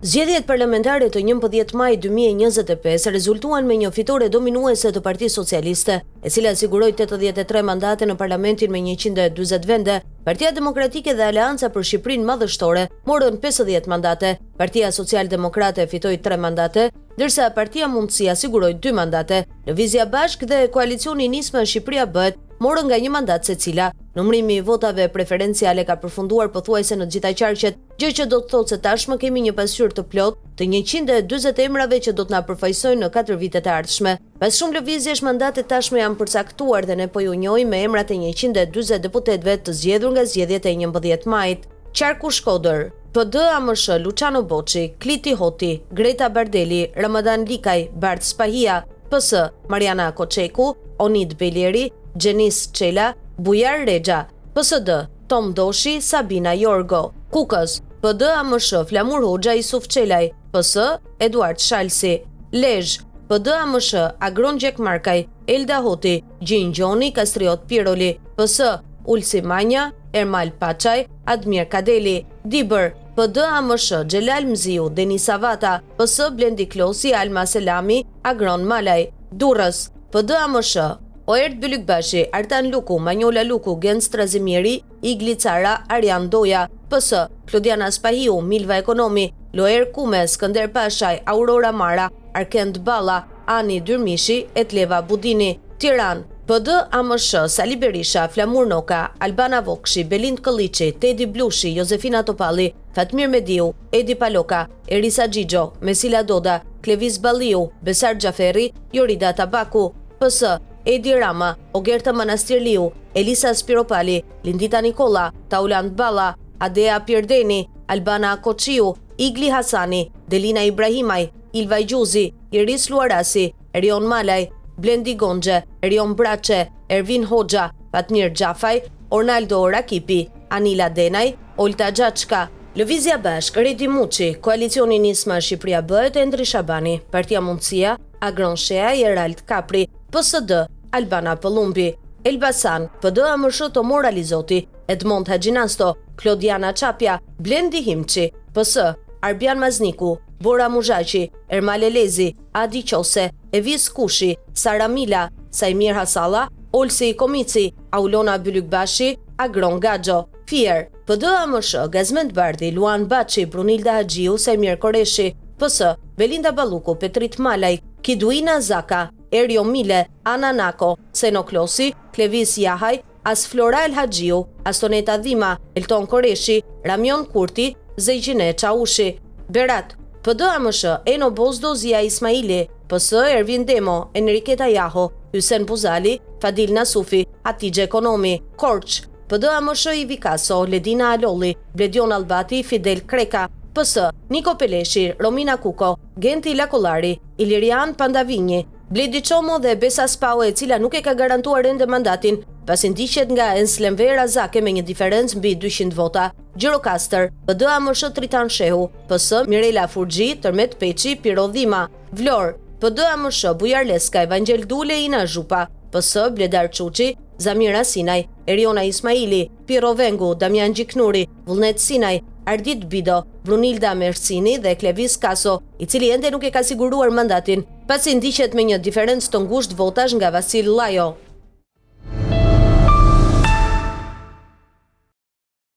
Zgjedhjet parlamentare të 11 maj 2025 rezultuan me një fitore dominuese të Partisë Socialiste, e cila siguroi 83 mandate në parlamentin me 140 vende. Partia Demokratike dhe Aleanca për Shqipërinë Madhështore morën 50 mandate, Partia Social-Demokrate fitoi 3 mandate, ndërsa Partia Mundësia siguroi 2 mandate. Lëvizja Bashk dhe koalicioni Nisma Shqipëria Bëhet morën nga 1 mandat secila. Numrimi i votave preferenciale ka përfunduar pothuajse në gjitha qarqet, gjë që do të thotë se tashmë kemi një pasqyrë të plotë të 140 emrave që do të na përfaqësojnë në 4 vitet e ardhshme. Pas shumë lëvizjesh, mandatet tashmë janë përcaktuar dhe ne po ju njohim me emrat e 140 deputetëve të zgjedhur nga zgjedhjet e 11 majit. Qarku Shkodër, PD AMSH Luciano Boçi, Kliti Hoti, Greta Bardeli, Ramadan Likaj, Bart Spahia, PS Mariana Koçeku, Onid Beleri, Gjenis Çela, Bujar Rexha, PSD Tom Doshi, Sabina Jorgo, Kukës, PD AMSH Flamur Hoxha, Isuf Çelaj, PS Eduard Shalsi, Lezhë, PD AMSH Agron Gjek Markaj, Elda Hoti, Gjin Gjoni, Kastriot Piroli, PS Ulsi Manja, Ermal Paçaj, Admir Kadeli, Dibër, PD AMSH Xhelal Mziu, Denis Avata, PS Blendi Klosi, Alma Selami, Agron Malaj, Durrës, PD AMSH Oert Bylykbashi, Artan Luku, Manjola Luku, Gens Trazimiri, Igli Cara, Arjan Doja, PS Klodiana Spahiu, Milva Ekonomi, Loer Kume, Skënder Pashaj, Aurora Mara, Arkend Balla, Ani Dyrmishi, Etleva Budini, Tiran, PD AMSH Sali Berisha, Flamur Noka, Albana Vokshi, Belind Kolliçi, Tedi Blushi, Josefina Topalli, Fatmir Mediu, Edi Paloka, Erisa Xhixho, Mesila Doda, Kleviz Balliu, Besar Xhaferi, Jorida Tabaku, PS Edi Rama, Ogerta Manastirliu, Elisa Spiropali, Lindita Nikola, Tauland Balla, Adea Pierdeni, Albana Koçiu, Igli Hasani, Delina Ibrahimaj, Ilvaj Gjuzi, Iris Luarasi, Erion Malaj, Blendi Gonxhe, Erion Braçe, Ervin Hoxha, Fatmir Xhafaj, Ornaldo Rakipi, Anila Denaj, Olta Xhaçka, Lëvizja Bashk, Redi Muçi, Koalicioni Nisma Shqipëria Bëhet, Endri Shabani, Partia Mundësia, Agron Shea, Jerald Kapri, PSD Albana Pëllumbi, Elbasan, PD AMSH Tomor Alizoti, Edmond Haxhinasto, Klodiana Çapja, Blendi Himçi, PS Arbian Mazniku, Bora Muzhaqi, Ermal Elezi, Adi Qose, Evis Kushi, Sara Mila, Sajmir Hasalla, Olsi Komici, Aulona Bylykbashi, Agron Gaxho, Fier, PD AMSH Gazmend Bardhi, Luan Baçi, Brunilda Haxhiu, Sajmir Koreshi, PS Belinda Balluku, Petrit Malaj, Kiduina Zaka, Erio Mile, Ana Nako, Seno Klosi, Klevis Jahaj, Asflora El Haxhiu, Astoneta Dhima, Elton Koreshi, Ramion Kurti, Zejgjine Çaushi, Berat, PD AMSH Eno Bozdo, Zia Ismaili, PS Ervin Demo, Enriketa Jaho, Hysen Buzali, Fadil Nasufi, Hatixhe Ekonomi, Korç, PD AMSH Ivi Kaso, Ledina Alolli, Bledion Albati, Fidel Kreka, PS Niko Peleshi, Romina Kuko, Genti Lakollari, Ilirian Pandavinji, Bledi Çomo dhe Besa Spau, e cila nuk e ka garantuar ende mandatin, pasi ndiqet nga Enslemver Azake me një diferencë mbi 200 vota. Gjirokastër, PD AMSH Tritan Shehu, PS Mirela Furxhi, Tërmet Peçi, Piro Dhima, Vlorë, PD AMSH Bujar Leska, Evangjel Dule, Ina Zhupa, PS Bledar Çuçi, Zamira Sinaj, Eriona Ismaili, Piro Vengu, Damian Gjiknuri, Vullnet Sinaj, Ardit Bido, Brunilda Mersini dhe Klevis Kaso, i cili ende nuk e ka siguruar mandatin, pasi ndiqet me një diferencë të ngushtë votash nga Vasil Llajo.